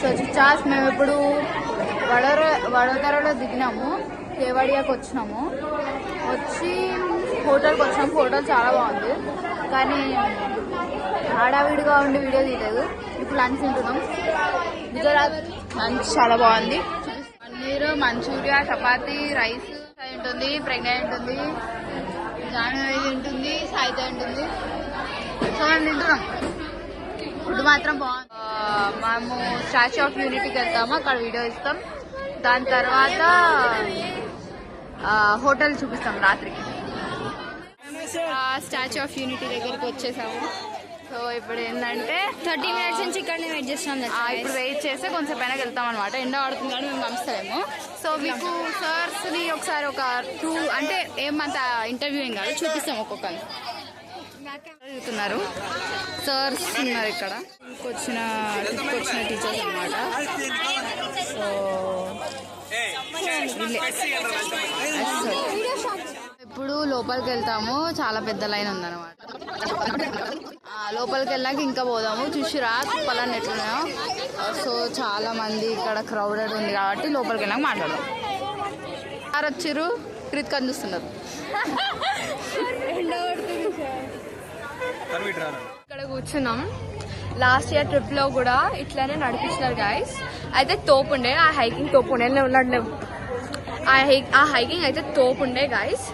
So చిచ్చాస్ మేము ఇప్పుడు వడోదరలో దిగినాము, కేవాడియాకి వచ్చినాము. వచ్చి హోటల్కి వచ్చినాము. హోటల్ చాలా బాగుంది కానీ హడావిడిగా ఉండి వీడియో తీయలేదు. ఇప్పుడు లంచ్ తింటున్నాం. గుజరాత్ లంచ్ చాలా బాగుంది. పన్నీర్, మంచూరియా, చపాతీ, రైస్ ఉంటుంది, ప్రెగ్నెంట్ ఉంటుంది, జాన్వరి ఉంటుంది, సాయిత ఉంటుంది. సో మేము తింటున్నాం. ఫుడ్ మాత్రం బాగుంది. మేము స్టాచ్యూ ఆఫ్ యూనిటీకి వెళ్తాము, అక్కడ వీడియో ఇస్తాం. దాని తర్వాత హోటల్ చూపిస్తాం రాత్రికి. స్టాచ్యూ ఆఫ్ యూనిటీ దగ్గరికి వచ్చేసాము. సో ఇప్పుడు ఏంటంటే 30 minutes నుంచి ఇక్కడనే వెయిట్ చేస్తాం. ఇప్పుడు వెయిట్ చేస్తే కొంచెం పైన వెళ్తాం అనమాట. ఎండ పడుతుంది కానీ మేము పంపిస్తాము. సో మీకు సర్స్ని ఒకసారి ఒక 2 అంటే ఏమంత ఇంటర్వ్యూ ఏం కాదు, చూపిస్తాం ఒక్కొక్కరు. చదువుతున్నారు సర్స్ ఉన్నారు ఇక్కడ. వచ్చిన టీచర్స్ అనమాట. సో ఇప్పుడు లోపలికి వెళ్తాము. చాలా పెద్ద లైన్ ఉందన్నమాట. లోపలికి వెళ్ళాక ఇంకా పోదాము. చూసిరా కుప్పలన్నీ ఎట్లున్నాయో. సో చాలా మంది ఇక్కడ క్రౌడెడ్ ఉంది కాబట్టి లోపలికి వెళ్ళాక మాట్లాడదాం. సార్ వచ్చిర్రు, కృతికని చూస్తున్నారు. ఇక్కడ కూర్చున్నాం. లాస్ట్ ఇయర్ ట్రిప్ లో కూడా ఇట్లానే నడిపించినారు గాయస్. అయితే తోపుండే, ఆ హైకింగ్ తోపుండే. ఆ హైకింగ్ అయితే తోపుండే గాయస్.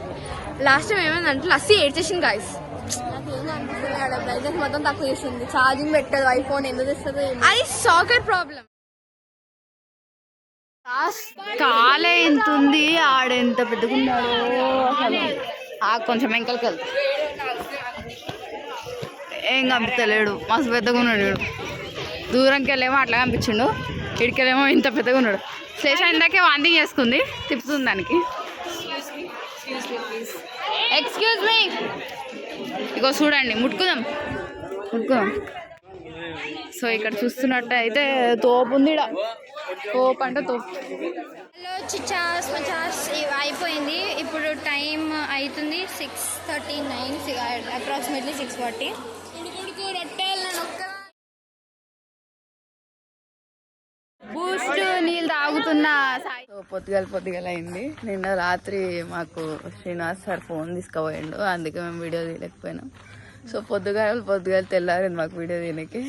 లాస్ట్ టైం ఏమైందంటే లస్సీ ఏడ్చేసింది గాయస్. మొత్తం తక్కువ చేసింది. ఛార్జింగ్ పెట్టదు ఐఫోన్, ఎందుకు తెస్తుంది? అది సాకెట్ ప్రాబ్లం. కాలే ఎంత ఉంది, ఆడెంత పెద్దగున్నాడో అసలు. కొంచెం వెంకలకి వెళ్తా. ఏం కనిపిస్తలేడు, మస్తు పెద్దగా ఉన్నాడు. దూరంకి వెళ్ళేమో అట్లా కనిపించిండు, ఇడికెళ్ళేమో ఇంత పెద్దగా ఉన్నాడు. శేష ఇందాకే వాంతింగ్ చేసుకుంది, తిప్పుతుంది దానికి. ఎక్స్క్యూజ్ మీ, ఇగో చూడండి, ముట్టుకుందాం. సో ఇక్కడ చూస్తున్నట్టు అయితే తోపు ఉంది. తోపు అంటే తోపు. హలో చిచ్చాస్ మచాస్, అయిపోయింది. ఇప్పుడు టైం అవుతుంది 6:39, అప్రాక్సిమేట్లీ 6:40. బూస్ట్ నీళ్ళు తాగుతున్నా. పొద్దుగాల అయింది. నిన్న రాత్రి మాకు శ్రీనివాస్ సార్ ఫోన్ తీసుకుపోయిండు, అందుకే మేము వీడియో తీయలేకపోయినాం. సో పొద్దుగాల తెల్లారింది మాకు వీడియో తీయడానికి.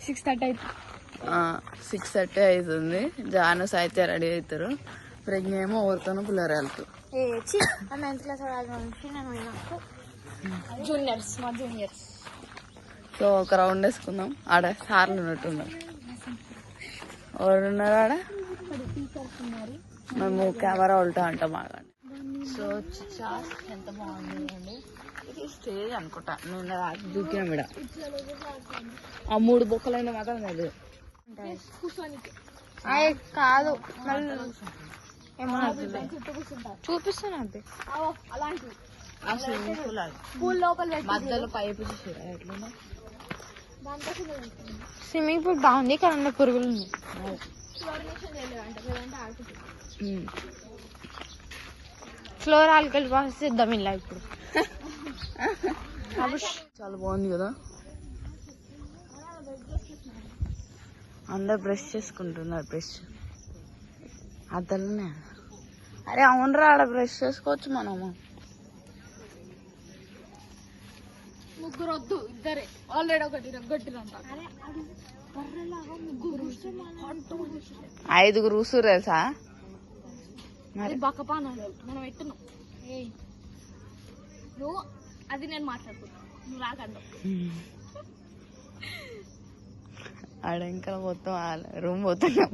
6:30 అవుతుంది. జాను సాహిత్య రెడీ అవుతారు. ప్రజ్ఞ ఏమో ఊరుతాను పుల్లరాలకు. జూనియర్స్. సో ఒక రౌండ్ వేసుకుందాం. ఆడ సార్లు ఉన్నట్టున్నారు. ఎవరున్నారు ఆడ? మేము కెమెరా ఉల్టా అంటాం ఆగండి. సో ఎంత బాగుంది. ఇది స్టేజ్ అనుకుంటా. నిన్న రాత్రి దూకినాం ఇక్కడ. ఆ 3 బొక్కలైన మాత్రం లేదు. కాదు చూపిస్తాను. అది మధ్యలో పైపు చూసారా ఎట్లున్నా. స్విమ్మింగ్ పూల్ బాగుంది కానీ అందులో పురుగులు ఉన్నాయి. ఫ్లోర్ ఆల్కల్ వాష్ చేద్దాం ఇలా ఇప్పుడు. చాలా బాగుంది కదా. అందరు బ్రష్ చేసుకుంటున్నారు. బ్రష్ అద్దలునే. అరే అవునరా, ఆడ బ్రష్ చేసుకోవచ్చు మనము. ముగ్గురు వద్దు, ఇద్దరే. ఆల్రెడీ ఒకటి రగ్గొట్టిరంట. 5 కూసురు తెలుసా. మరి బక్కపాన మనం ఎట్టున్నాం. నువ్వు అది నేను మాట్లాడుతున్నా, నువ్వు రాకండు. ఆడ ఇంకా మొత్తం రూమ్ పోతున్నాం.